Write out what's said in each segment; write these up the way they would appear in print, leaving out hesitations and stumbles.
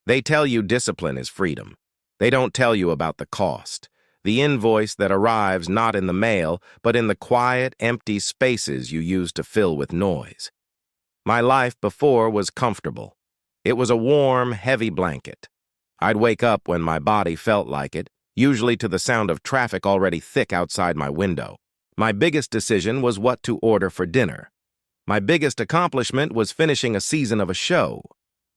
They tell you discipline is freedom. They don't tell you about the cost, the invoice that arrives not in the mail, but in the quiet, empty spaces you use to fill with noise. My life before was comfortable. It was a warm, heavy blanket. I'd wake up when my body felt like it, usually to the sound of traffic already thick outside my window. My biggest decision was what to order for dinner. My biggest accomplishment was finishing a season of a show.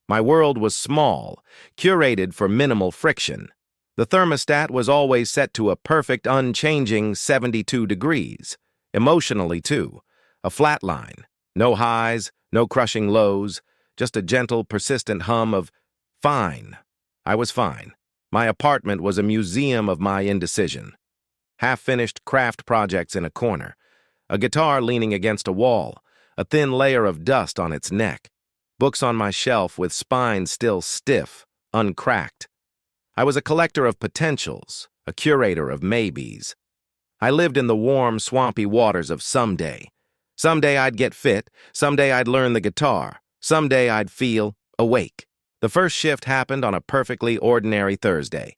My world was small, curated for minimal friction. The thermostat was always set to a perfect, unchanging 72 degrees. Emotionally, too. A flat line. No highs, no crushing lows, just a gentle, persistent hum of fine. I was fine. My apartment was a museum of my indecision. Half-finished craft projects in a corner. A guitar leaning against a wall. A thin layer of dust on its neck. Books on my shelf with spines still stiff, uncracked. I was a collector of potentials, a curator of maybes. I lived in the warm, swampy waters of someday. Someday I'd get fit, someday I'd learn the guitar, someday I'd feel awake. The first shift happened on a perfectly ordinary Thursday.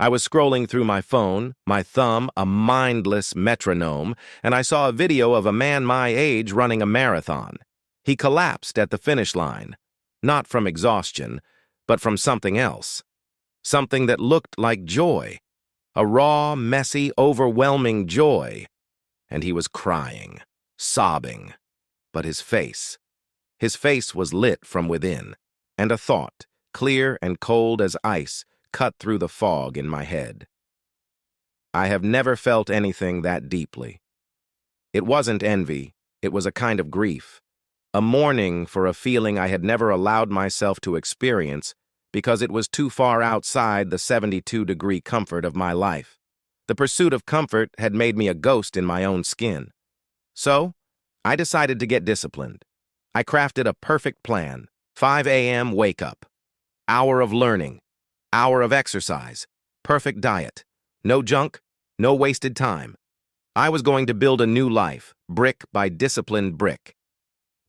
I was scrolling through my phone, my thumb a mindless metronome, and I saw a video of a man my age running a marathon. He collapsed at the finish line, not from exhaustion, but from something else. Something that looked like joy. A raw, messy, overwhelming joy. And he was crying, sobbing. But his face was lit from within, and a thought, clear and cold as ice, cut through the fog in my head. I have never felt anything that deeply. It wasn't envy, it was a kind of grief, a mourning for a feeling I had never allowed myself to experience because it was too far outside the 72-degree comfort of my life. The pursuit of comfort had made me a ghost in my own skin. So, I decided to get disciplined. I crafted a perfect plan. 5 a.m. wake-up. Hour of learning. Hour of exercise. Perfect diet. No junk, no wasted time. I was going to build a new life, brick by disciplined brick.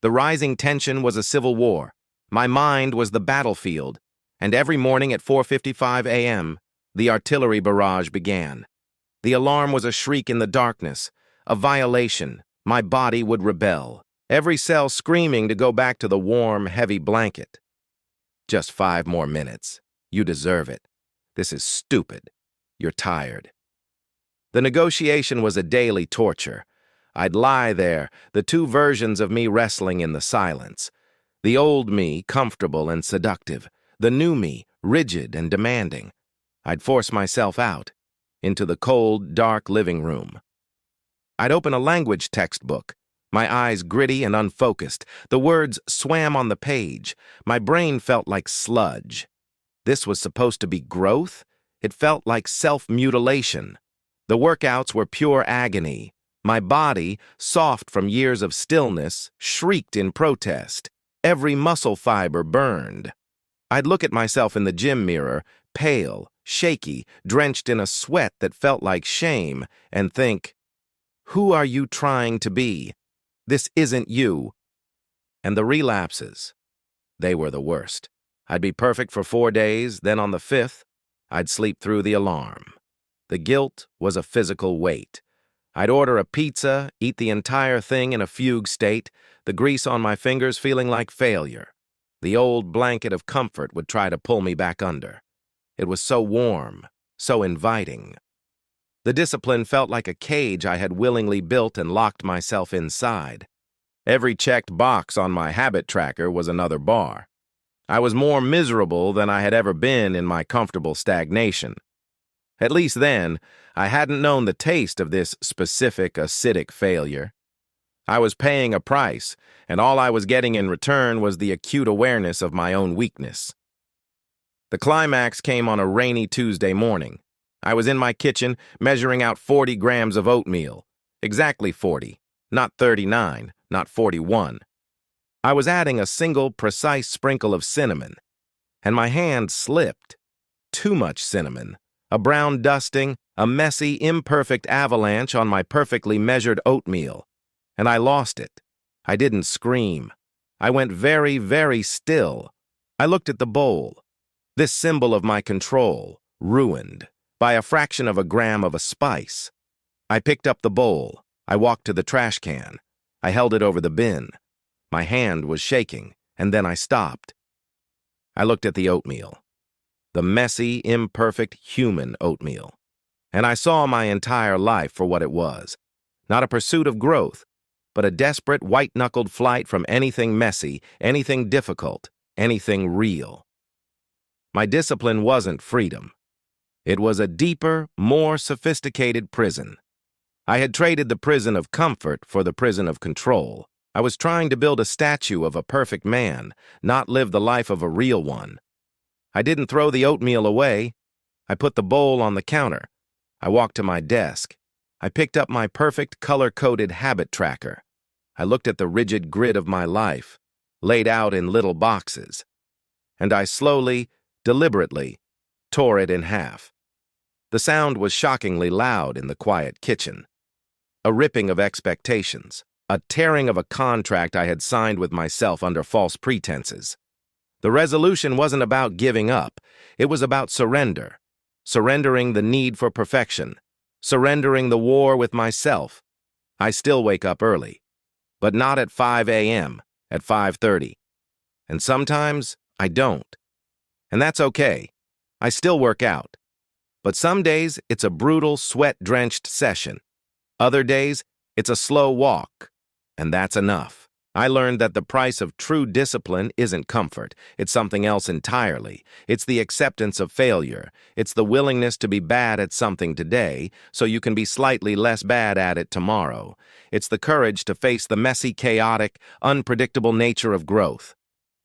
The rising tension was a civil war. My mind was the battlefield, and every morning at 4:55 a.m., the artillery barrage began. The alarm was a shriek in the darkness, a violation. My body would rebel, every cell screaming to go back to the warm, heavy blanket. Just 5 more minutes. You deserve it. This is stupid. You're tired. The negotiation was a daily torture. I'd lie there, the two versions of me wrestling in the silence. The old me, comfortable and seductive. The new me, rigid and demanding. I'd force myself out, into the cold, dark living room. I'd open a language textbook, my eyes gritty and unfocused. The words swam on the page. My brain felt like sludge. This was supposed to be growth? It felt like self-mutilation. The workouts were pure agony. My body, soft from years of stillness, shrieked in protest. Every muscle fiber burned. I'd look at myself in the gym mirror, pale, shaky, drenched in a sweat that felt like shame, and think, who are you trying to be? This isn't you. And the relapses, they were the worst. I'd be perfect for 4 days, then on the 5th, I'd sleep through the alarm. The guilt was a physical weight. I'd order a pizza, eat the entire thing in a fugue state, the grease on my fingers feeling like failure. The old blanket of comfort would try to pull me back under. It was so warm, so inviting. The discipline felt like a cage I had willingly built and locked myself inside. Every checked box on my habit tracker was another bar. I was more miserable than I had ever been in my comfortable stagnation. At least then, I hadn't known the taste of this specific acidic failure. I was paying a price, and all I was getting in return was the acute awareness of my own weakness. The climax came on a rainy Tuesday morning. I was in my kitchen, measuring out 40 grams of oatmeal. Exactly 40, not 39, not 41. I was adding a single, precise sprinkle of cinnamon, and my hand slipped. Too much cinnamon. A brown dusting, a messy, imperfect avalanche on my perfectly measured oatmeal. And I lost it. I didn't scream. I went very, very still. I looked at the bowl. This symbol of my control, ruined, by a fraction of a gram of a spice. I picked up the bowl. I walked to the trash can. I held it over the bin. My hand was shaking, and then I stopped. I looked at the oatmeal. The messy, imperfect, human oatmeal. And I saw my entire life for what it was. Not a pursuit of growth, but a desperate, white-knuckled flight from anything messy, anything difficult, anything real. My discipline wasn't freedom. It was a deeper, more sophisticated prison. I had traded the prison of comfort for the prison of control. I was trying to build a statue of a perfect man, not live the life of a real one. I didn't throw the oatmeal away. I put the bowl on the counter. I walked to my desk. I picked up my perfect color-coded habit tracker. I looked at the rigid grid of my life, laid out in little boxes. And I slowly, deliberately, tore it in half. The sound was shockingly loud in the quiet kitchen. A ripping of expectations, a tearing of a contract I had signed with myself under false pretenses. The resolution wasn't about giving up. It was about surrender. Surrendering the need for perfection. Surrendering the war with myself. I still wake up early, but not at 5 a.m., at 5:30. And sometimes I don't. And that's okay. I still work out. But some days it's a brutal, sweat-drenched session. Other days it's a slow walk. And that's enough. I learned that the price of true discipline isn't comfort. It's something else entirely. It's the acceptance of failure. It's the willingness to be bad at something today so you can be slightly less bad at it tomorrow. It's the courage to face the messy, chaotic, unpredictable nature of growth.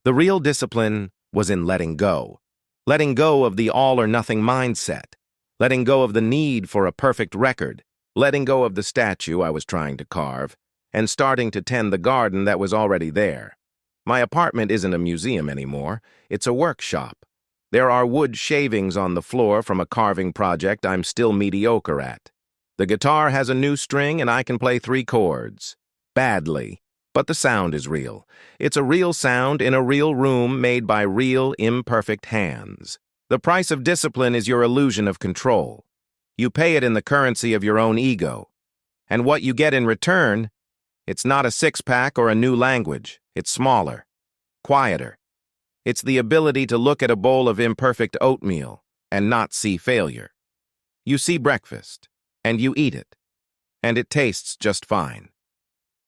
The real discipline was in letting go. Letting go of the all-or-nothing mindset. Letting go of the need for a perfect record. Letting go of the statue I was trying to carve. And starting to tend the garden that was already there. My apartment isn't a museum anymore. It's a workshop. There are wood shavings on the floor from a carving project I'm still mediocre at. The guitar has a new string and I can play 3 chords. Badly. But the sound is real. It's a real sound in a real room made by real, imperfect hands. The price of discipline is your illusion of control. You pay it in the currency of your own ego. And what you get in return, it's not a six-pack or a new language. It's smaller, quieter. It's the ability to look at a bowl of imperfect oatmeal and not see failure. You see breakfast, and you eat it, and it tastes just fine.